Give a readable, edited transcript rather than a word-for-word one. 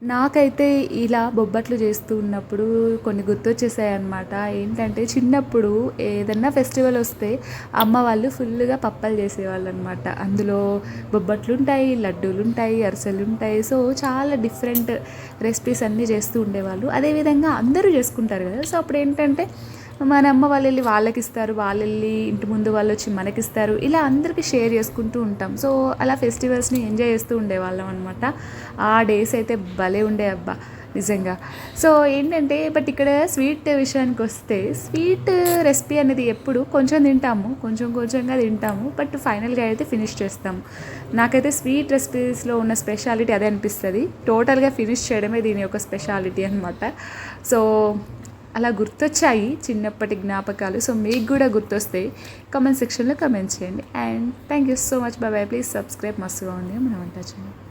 నాకైతే ఇలా బొబ్బట్లు చేస్తూ ఉన్నప్పుడు కొన్ని గుర్తొచ్చేసాయన్నమాట. ఏంటంటే చిన్నప్పుడు ఏదన్నా ఫెస్టివల్ వస్తే అమ్మ వాళ్ళు ఫుల్లుగా పప్పలు చేసేవాళ్ళనమాట. అందులో బొబ్బట్లుంటాయి, లడ్డూలుంటాయి, అరిసెలుంటాయి. సో, చాలా డిఫరెంట్ రెసిపీస్ అన్నీ చేస్తూ ఉండేవాళ్ళు. అదేవిధంగా అందరూ చేసుకుంటారు కదా! సో, అప్పుడేంటంటే మన అమ్మ వాళ్ళెళ్ళి వాళ్ళకిస్తారు, వాళ్ళెళ్ళి ఇంటి ముందు వాళ్ళొచ్చి మనకిస్తారు. ఇలా అందరికీ షేర్ చేసుకుంటూ ఉంటాం. సో, అలా ఫెస్టివల్స్‌ని ఎంజాయ్ చేస్తూ ఉండేవాళ్ళం అనమాట. ఆ డేస్ అయితే భలే ఉండే అబ్బా! నిజంగా. సో, ఏంటంటే బట్ ఇక్కడ స్వీట్ విషయానికొస్తే స్వీట్ రెసిపీ అనేది ఎప్పుడు కొంచెం తింటాము. కొంచెం కొంచెంగా తింటాము. బట్ ఫైనల్‌గా అయితే ఫినిష్ చేస్తాము. నాకైతే స్వీట్ రెసిపీస్‌లో ఉన్న స్పెషాలిటీ అదే అనిపిస్తది. టోటల్‌గా ఫినిష్ చేయడమే దీని యొక్క స్పెషాలిటీ అనమాట. సో, అలా గుర్తొచ్చాయి చిన్నప్పటి జ్ఞాపకాలు. సో, మీకు కూడా గుర్తొస్తే కామెంట్ సెక్షన్‌లో కామెంట్ చేయండి. And thank you so much. Bye bye. Please subscribe. మస్తుగా ఉంది మన వంట ఛానల్.